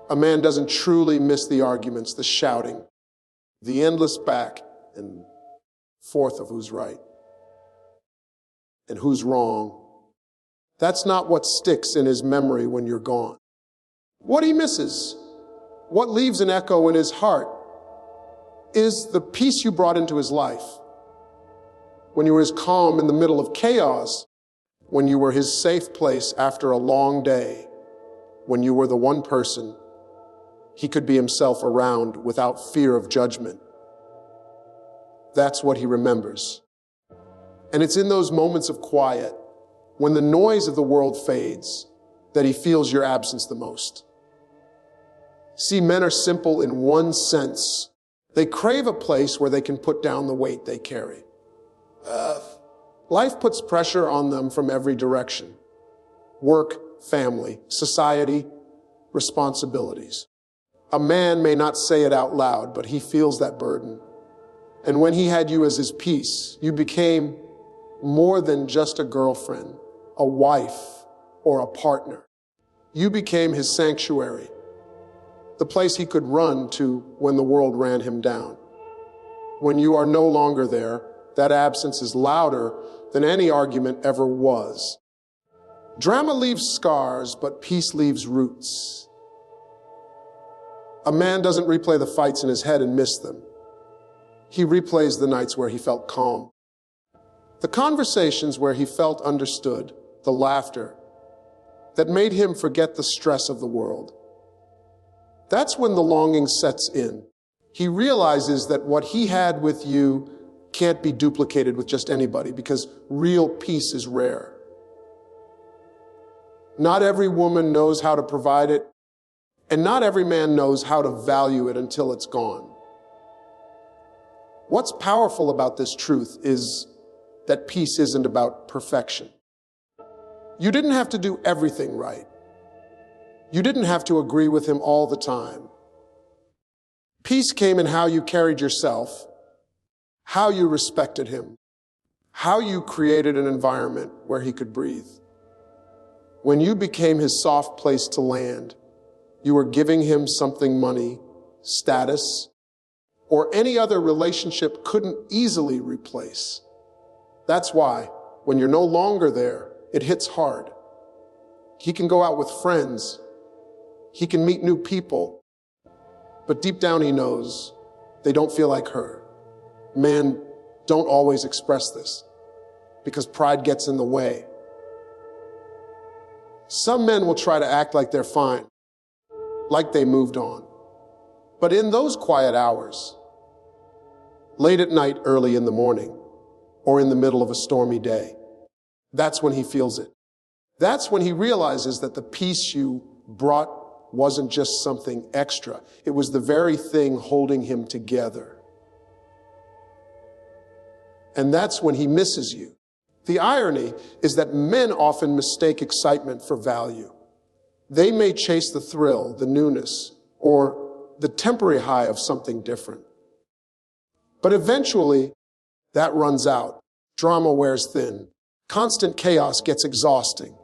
A man doesn't truly miss the arguments, the shouting, the endless back and forth of who's right and who's wrong. That's not what sticks in his memory when you're gone. What he misses, what leaves an echo in his heart, is the peace you brought into his life. When you were his calm in the middle of chaos, when you were his safe place after a long day, when you were the one person he could be himself around without fear of judgment. That's what he remembers. And it's in those moments of quiet, when the noise of the world fades, that he feels your absence the most. See, men are simple in one sense. They crave a place where they can put down the weight they carry. Life puts pressure on them from every direction. Work, family, society, responsibilities. A man may not say it out loud, but he feels that burden. And when he had you as his peace, you became more than just a girlfriend, a wife, or a partner. You became his sanctuary, the place he could run to when the world ran him down. When you are no longer there, that absence is louder than any argument ever was. Drama leaves scars, but peace leaves roots. A man doesn't replay the fights in his head and miss them. He replays the nights where he felt calm, the conversations where he felt understood, the laughter that made him forget the stress of the world. That's when the longing sets in. He realizes that what he had with you can't be duplicated with just anybody, because real peace is rare. Not every woman knows how to provide it, and not every man knows how to value it until it's gone. What's powerful about this truth is that peace isn't about perfection. You didn't have to do everything right. You didn't have to agree with him all the time. Peace came in how you carried yourself, how you respected him, how you created an environment where he could breathe. When you became his soft place to land, you were giving him something money, status, or any other relationship couldn't easily replace. That's why, when you're no longer there, it hits hard. He can go out with friends. He can meet new people. But deep down he knows they don't feel like her. Men don't always express this because pride gets in the way. Some men will try to act like they're fine, like they moved on. But in those quiet hours, late at night, early in the morning, or in the middle of a stormy day, that's when he feels it. That's when he realizes that the peace you brought wasn't just something extra. It was the very thing holding him together. And that's when he misses you. The irony is that men often mistake excitement for value. They may chase the thrill, the newness, or the temporary high of something different. But eventually, that runs out. Drama wears thin. Constant chaos gets exhausting.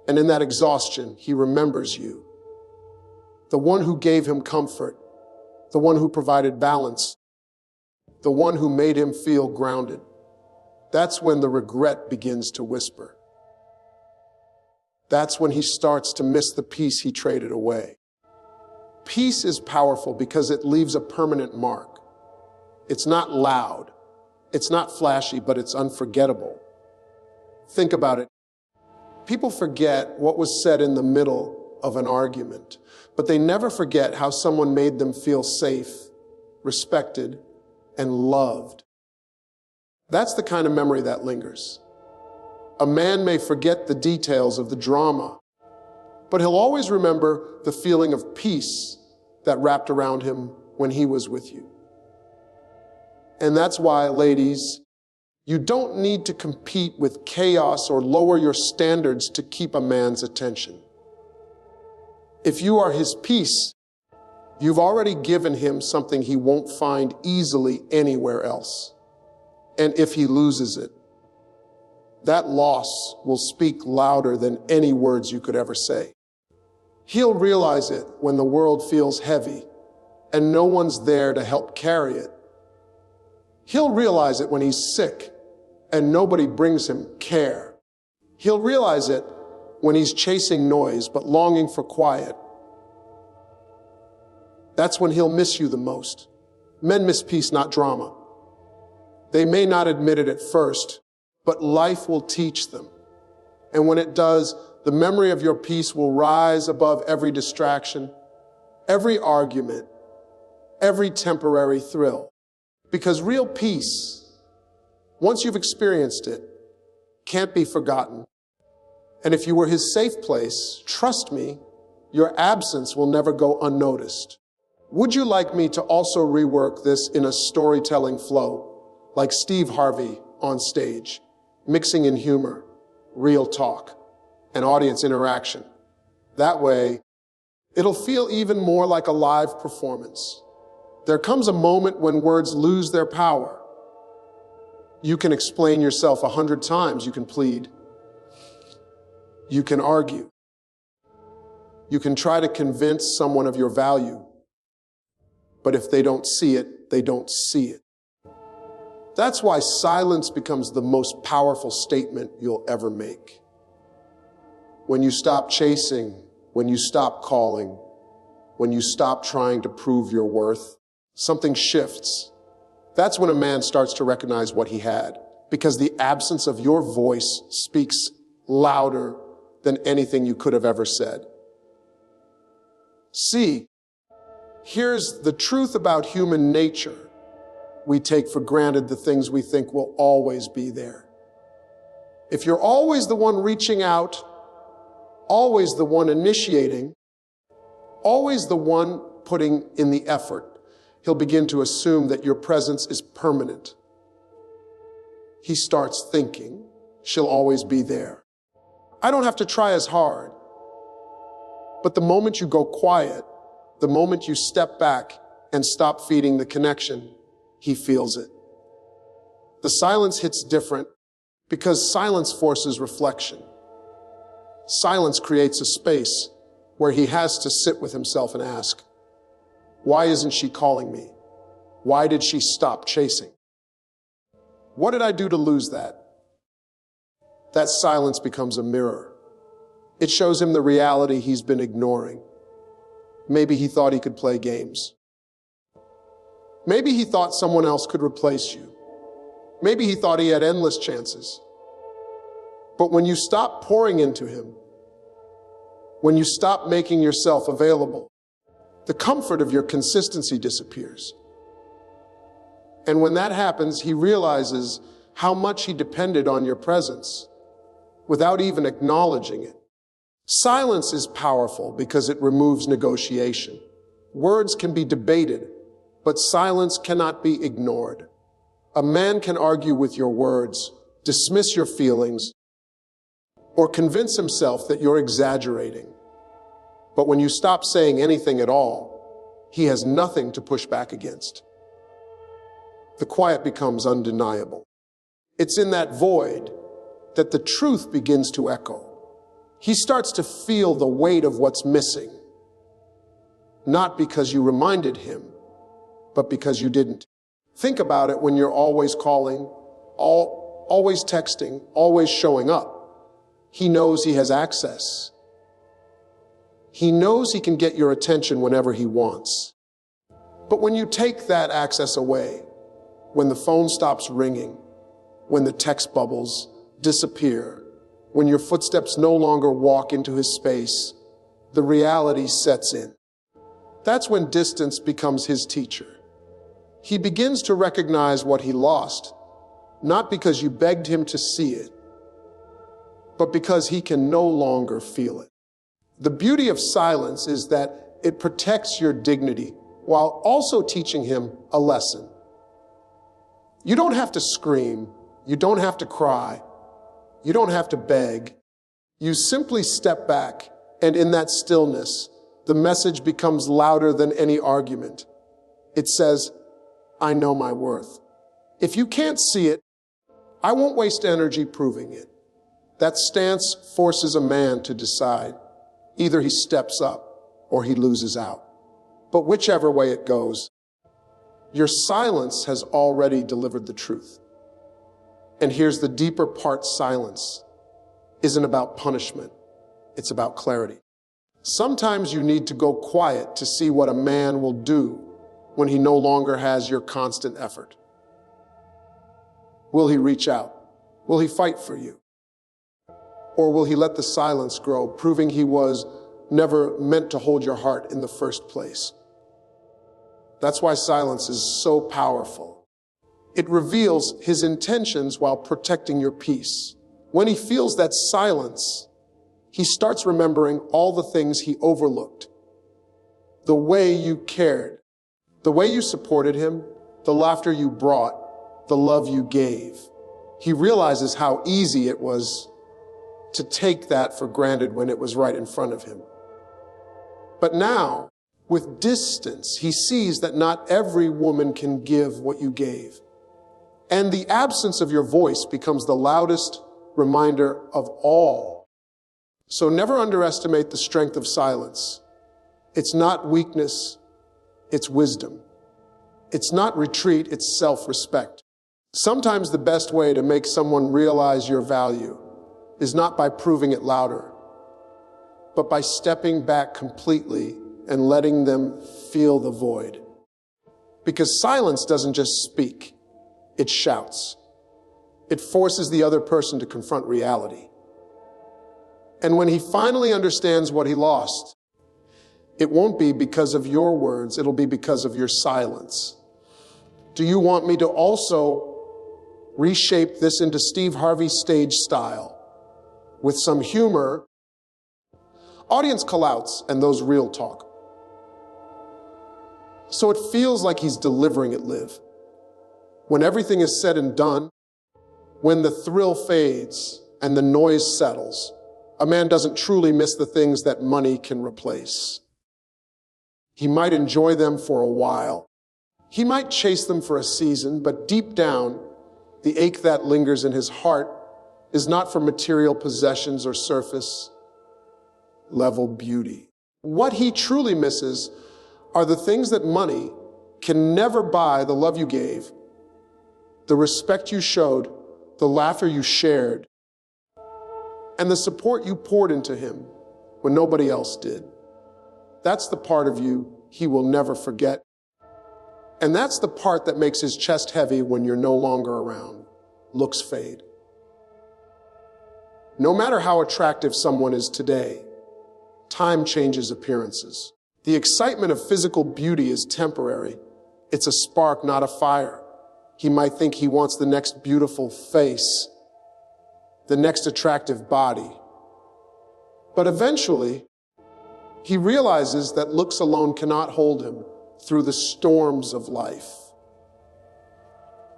And in that exhaustion, he remembers you. The one who gave him comfort, the one who provided balance, the one who made him feel grounded. That's when the regret begins to whisper. That's when he starts to miss the peace he traded away. Peace is powerful because it leaves a permanent mark. It's not loud. It's not flashy, but it's unforgettable. Think about it. People forget what was said in the middle of an argument, but they never forget how someone made them feel safe, respected, and loved. That's the kind of memory that lingers. A man may forget the details of the drama, but he'll always remember the feeling of peace that wrapped around him when he was with you. And that's why, ladies, you don't need to compete with chaos or lower your standards to keep a man's attention. If you are his peace, you've already given him something he won't find easily anywhere else. And if he loses it, that loss will speak louder than any words you could ever say. He'll realize it when the world feels heavy and no one's there to help carry it. He'll realize it when he's sick and nobody brings him care. He'll realize it when he's chasing noise but longing for quiet. That's when he'll miss you the most. Men miss peace, not drama. They may not admit it at first, but life will teach them. And when it does, the memory of your peace will rise above every distraction, every argument, every temporary thrill. Because real peace, once you've experienced it, can't be forgotten. And if you were his safe place, trust me, your absence will never go unnoticed. Would you like me to also rework this in a storytelling flow, like Steve Harvey on stage, mixing in humor, real talk, and audience interaction? That way, it'll feel even more like a live performance. There comes a moment when words lose their power. You can explain yourself 100 times. You can plead. You can argue. You can try to convince someone of your value. But if they don't see it, they don't see it. That's why silence becomes the most powerful statement you'll ever make. When you stop chasing, when you stop calling, when you stop trying to prove your worth, something shifts. That's when a man starts to recognize what he had, because the absence of your voice speaks louder than anything you could have ever said. See, here's the truth about human nature. We take for granted the things we think will always be there. If you're always the one reaching out, always the one initiating, always the one putting in the effort, he'll begin to assume that your presence is permanent. He starts thinking she'll always be there. I don't have to try as hard. But the moment you go quiet, the moment you step back and stop feeding the connection, he feels it. The silence hits different because silence forces reflection. Silence creates a space where he has to sit with himself and ask, why isn't she calling me? Why did she stop chasing? What did I do to lose that? That silence becomes a mirror. It shows him the reality he's been ignoring. Maybe he thought he could play games. Maybe he thought someone else could replace you. Maybe he thought he had endless chances. But when you stop pouring into him, when you stop making yourself available, the comfort of your consistency disappears. And when that happens, he realizes how much he depended on your presence without even acknowledging it. Silence is powerful because it removes negotiation. Words can be debated, but silence cannot be ignored. A man can argue with your words, dismiss your feelings, or convince himself that you're exaggerating. But when you stop saying anything at all, he has nothing to push back against. The quiet becomes undeniable. It's in that void that the truth begins to echo. He starts to feel the weight of what's missing, not because you reminded him, but because you didn't. Think about it when you're always calling, always texting, always showing up. He knows he has access. He knows he can get your attention whenever he wants. But when you take that access away, when the phone stops ringing, when the text bubbles disappear, when your footsteps no longer walk into his space, the reality sets in. That's when distance becomes his teacher. He begins to recognize what he lost, not because you begged him to see it, but because he can no longer feel it. The beauty of silence is that it protects your dignity while also teaching him a lesson. You don't have to scream. You don't have to cry. You don't have to beg. You simply step back, and in that stillness, the message becomes louder than any argument. It says, I know my worth. If you can't see it, I won't waste energy proving it. That stance forces a man to decide. Either he steps up or he loses out. But whichever way it goes, your silence has already delivered the truth. And here's the deeper part: silence isn't about punishment. It's about clarity. Sometimes you need to go quiet to see what a man will do when he no longer has your constant effort. Will he reach out? Will he fight for you? Or will he let the silence grow, proving he was never meant to hold your heart in the first place? That's why silence is so powerful. It reveals his intentions while protecting your peace. When he feels that silence, he starts remembering all the things he overlooked. The way you cared, the way you supported him, the laughter you brought, the love you gave. He realizes how easy it was to take that for granted when it was right in front of him. But now, with distance, he sees that not every woman can give what you gave. And the absence of your voice becomes the loudest reminder of all. So never underestimate the strength of silence. It's not weakness, it's wisdom. It's not retreat, it's self-respect. Sometimes the best way to make someone realize your value is not by proving it louder, but by stepping back completely and letting them feel the void. Because silence doesn't just speak, it shouts. It forces the other person to confront reality. And when he finally understands what he lost, it won't be because of your words, it'll be because of your silence. Do you want me to also reshape this into Steve Harvey stage style with some humor, audience call-outs, and those real talk? So it feels like he's delivering it live. When everything is said and done, when the thrill fades and the noise settles, a man doesn't truly miss the things that money can replace. He might enjoy them for a while. He might chase them for a season, but deep down, the ache that lingers in his heart is not for material possessions or surface level beauty. What he truly misses are the things that money can never buy: the love you gave, the respect you showed, the laughter you shared, and the support you poured into him when nobody else did. That's the part of you he will never forget. And that's the part that makes his chest heavy when you're no longer around. Looks fade. No matter how attractive someone is today, time changes appearances. The excitement of physical beauty is temporary. It's a spark, not a fire. He might think he wants the next beautiful face, the next attractive body. But eventually, he realizes that looks alone cannot hold him through the storms of life.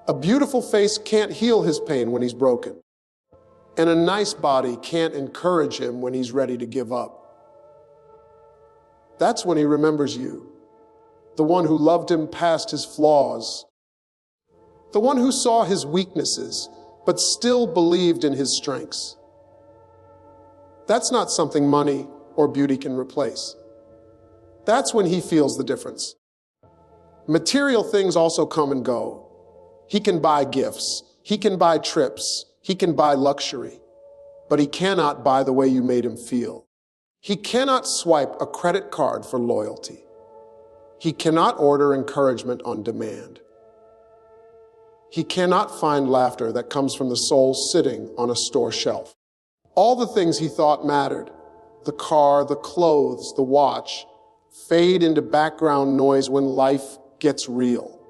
A beautiful face can't heal his pain when he's broken. And a nice body can't encourage him when he's ready to give up. That's when he remembers you, the one who loved him past his flaws, the one who saw his weaknesses, but still believed in his strengths. That's not something money or beauty can replace. That's when he feels the difference. Material things also come and go. He can buy gifts, he can buy trips, he can buy luxury, but he cannot buy the way you made him feel. He cannot swipe a credit card for loyalty. He cannot order encouragement on demand. He cannot find laughter that comes from the soul sitting on a store shelf. All the things he thought mattered, the car, the clothes, the watch, fade into background noise when life gets real.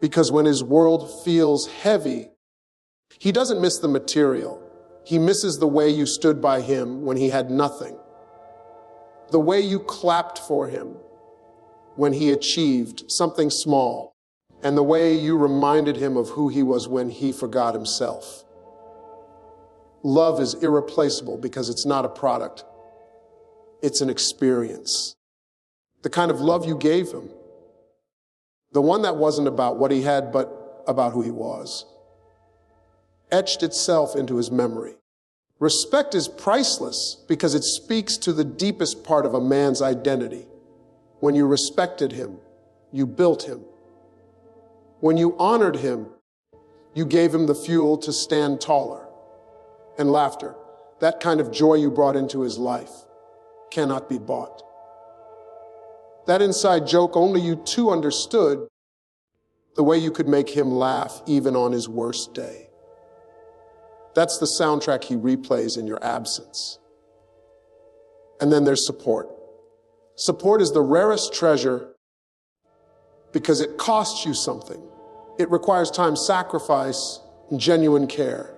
Because when his world feels heavy, he doesn't miss the material. He misses the way you stood by him when he had nothing. The way you clapped for him when he achieved something small. And the way you reminded him of who he was when he forgot himself. Love is irreplaceable because it's not a product. It's an experience. The kind of love you gave him. The one that wasn't about what he had, but about who he was. Etched itself into his memory. Respect is priceless because it speaks to the deepest part of a man's identity. When you respected him, you built him. When you honored him, you gave him the fuel to stand taller. And laughter, that kind of joy you brought into his life, cannot be bought. That inside joke only you two understood, the way you could make him laugh even on his worst day. That's the soundtrack he replays in your absence. And then there's support. Support is the rarest treasure because it costs you something. It requires time, sacrifice, and genuine care.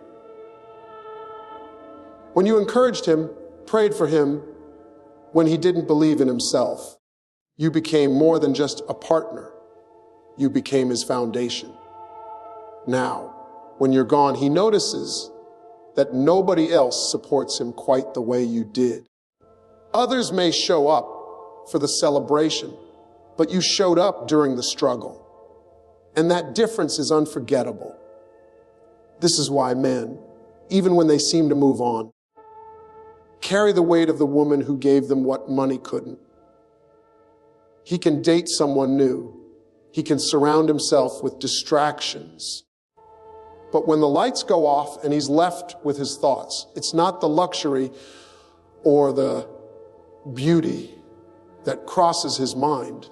When you encouraged him, prayed for him, when he didn't believe in himself, you became more than just a partner. You became his foundation. Now, when you're gone, he notices that nobody else supports him quite the way you did. Others may show up for the celebration, but you showed up during the struggle. And that difference is unforgettable. This is why men, even when they seem to move on, carry the weight of the woman who gave them what money couldn't. He can date someone new. He can surround himself with distractions. But when the lights go off and he's left with his thoughts, it's not the luxury or the beauty that crosses his mind.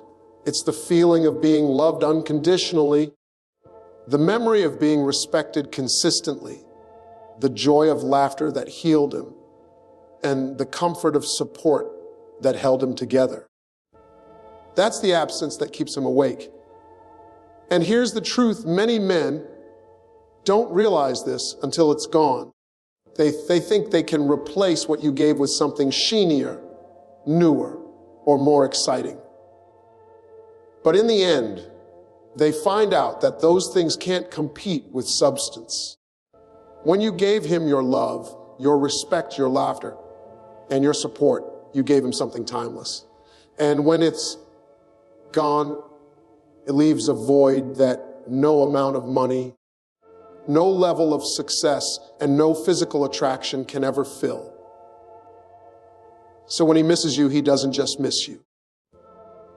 It's the feeling of being loved unconditionally, the memory of being respected consistently, the joy of laughter that healed him, and the comfort of support that held him together. That's the absence that keeps him awake. And here's the truth, many men don't realize this until it's gone. They think they can replace what you gave with something sheenier, newer, or more exciting. But in the end, they find out that those things can't compete with substance. When you gave him your love, your respect, your laughter, and your support, you gave him something timeless. And when it's gone, it leaves a void that no amount of money, no level of success, and no physical attraction can ever fill. So when he misses you, he doesn't just miss you.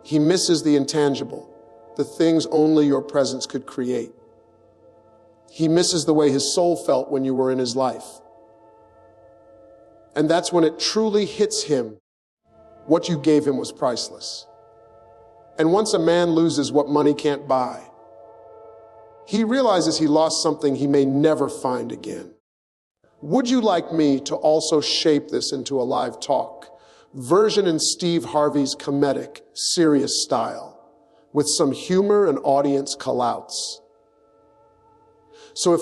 He misses the intangible, the things only your presence could create. He misses the way his soul felt when you were in his life. And that's when it truly hits him. What you gave him was priceless. And once a man loses what money can't buy, he realizes he lost something he may never find again. Would you like me to also shape this into a live talk version in Steve Harvey's comedic, serious style, with some humor and audience callouts? So if